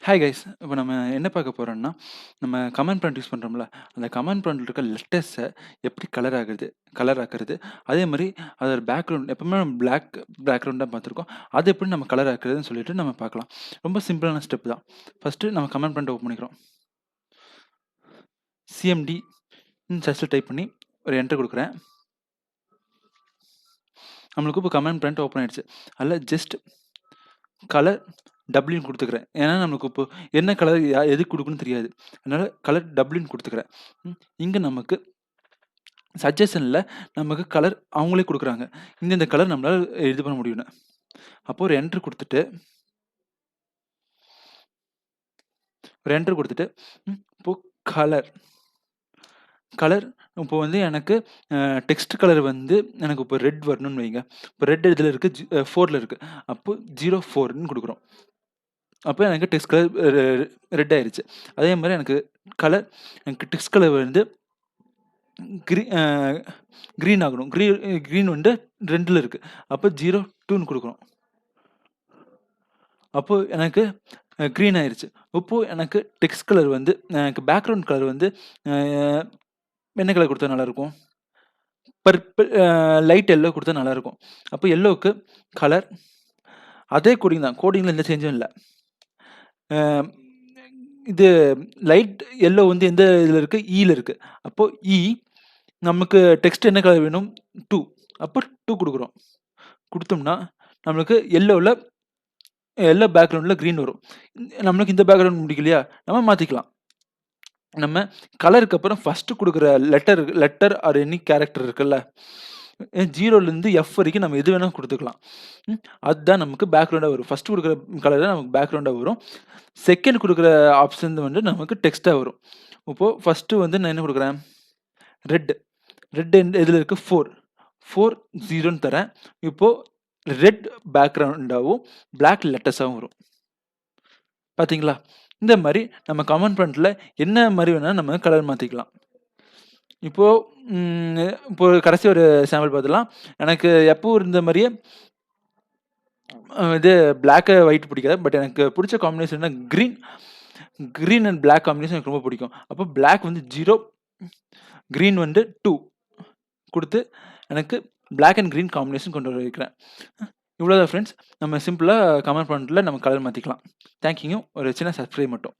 Hi guys. இப்போ நம்ம என்ன பார்க்க போறோம்னா, நம்ம கமாண்ட் ப்ராம்ப்ட் யூஸ் பண்றோம்ல, அந்த கமாண்ட் ப்ராம்ப்ட்ல இருக்க லெட்டர்ஸ எப்படி கலர் ஆக்குறது. அதே மாரி அதோட பேக்ரவுண்ட் எப்பவுமே நம்ம பேக்ரவுண்ட் தான் பார்த்துருக்கோம். அது எப்படி நம்ம கலர் ஆக்குறதுன்னு சொல்லிட்டு நம்ம பார்க்கலாம். ரொம்ப சிம்பிளான ஸ்டெப் தான். ஃபர்ஸ்ட்டு நம்ம கமாண்ட் ப்ராம்ப்ட் ஓப்பன் பண்ணிக்கிறோம். CMD சர்ச்ல டைப் பண்ணி ஒரு என்டர் குடுக்குறேன். நம்மளுக்கு இப்போ கமாண்ட் ப்ராம்ப்ட் ஓப்பன் ஆயிடுச்சு. அதில ஜஸ்ட் கலர் டபிள்யூன்னு குடுத்துக்கிறேன். ஏன்னா, நமக்கு இப்போ என்ன கலர் எதுக்கு குடுக்கணும்னு தெரியாது. அதனால கலர் டபிள்யூன்னு குடுத்துக்கிறேன். இங்க நமக்கு சஜஷன்ல நமக்கு கலர் அவங்களே குடுக்குறாங்க. இந்த கலர் நம்மளால இது பண்ண முடியும்னு. அப்போ ஒரு என்டர் குடுத்துட்டு இப்போ கலர் இப்போ வந்து எனக்கு டெக்ஸ்ட் கலர் வந்து எனக்கு இப்போ ரெட் வரணும்னு வைங்க. இப்போ ரெட் எதுல இருக்கு? 4ல இருக்கு. அப்போ 04ன்னு குடுக்குறோம். அப்போ எனக்கு டெக்ஸ்ட் கலர் ரெட் ஆயிருச்சு. அதே மாரி எனக்கு டெக்ஸ்ட் கலர் வந்து கிரீன் ஆகணும். கிரீன் வந்து 2ல இருக்கு. அப்போ 02ன்னு குடுக்குறோம். அப்போ எனக்கு கிரீன் ஆயிருச்சு. இப்போ எனக்கு டெக்ஸ்ட் கலர் வந்து எனக்கு பேக்ரவுண்ட் கலர் வந்து என்ன கலர் குடுத்தா நல்லாருக்கும்? பர்பிள் லைட் எல்லோ குடுத்தா நல்லாருக்கும். அப்போ எல்லோவுக்கு கலர் அதே கோடிங் தான். கோடிங்ல எந்த சேஞ்சும் இல்ல. இது லைட் எல்லோ வந்து எந்த இதுல இருக்கு? ஈல இருக்கு. அப்போ நமக்கு டெக்ஸ்ட் என்ன கலர் வேணும்? 2. அப்போ 2 குடுக்குறோம். குடுத்தோம்னா, நம்மளுக்கு எல்லோ பேக்ரவுண்ட்ல கிரீன் வரும். நம்மளுக்கு இந்த பேக்ரவுண்ட் பிடிக்கலையா? நம்ம மாத்திக்கலாம். நம்ம கலருக்கு அப்புறம் ஃபர்ஸ்ட் குடுக்குற லெட்டர் ஆர் எனி கேரக்டர் இருக்குல்ல, 0லேருந்து F வரைக்கும் நம்ம எது வேணா குடுத்துக்கலாம். அதுதான் நமக்கு பேக்ரவுண்டா வரும். ஃபர்ஸ்ட் குடுக்குற கலர் தான் நமக்கு பேக்ரவுண்டா வரும். செகண்ட் குடுக்குற ஆப்ஷன் வந்து நமக்கு டெக்ஸ்ட்டா வரும். இப்போ ஃபர்ஸ்ட் வந்து நான் என்ன குடுக்குறேன்? ரெட் எதுல இருக்கு? 4 0ன்னு தரேன். இப்போ ரெட் பேக்ரவுண்டாவும், பிளாக் லெட்டர்ஸாவும் வரும். பாத்தீங்களா? இந்த மாரி நம்ம கமாண்ட் ப்ராம்ப்ட்ல என்ன மாரி வேணா நம்ம கலர் மாத்திக்கலாம். இப்போ கடைசி ஒரு சாம்பிள் பார்த்துடலாம். எனக்கு எப்பவும் இருந்த மாரியே இது பிளாக் ஒயிட் பிடிக்காது. பட் எனக்கு பிடிச்ச காம்பினேஷன்னா கிரீன் அண்ட் பிளாக் காம்பினேஷன் எனக்கு ரொம்ப பிடிக்கும். அப்போ பிளாக் வந்து 0, கிரீன் வந்து 2 குடுத்து எனக்கு பிளாக் அண்ட் கிரீன் காம்பினேஷன் கொண்டு வர வைக்கிறேன். இவ்வளோதான் ஃப்ரெண்ட்ஸ். நம்ம சிம்பிளா கமாண்ட் ப்ராம்ப்ட்ல நம்ம கலர் மாத்திக்கலாம். Thank you. ஒரு சின்ன சப்ஸ்கிரைப் மட்டும்.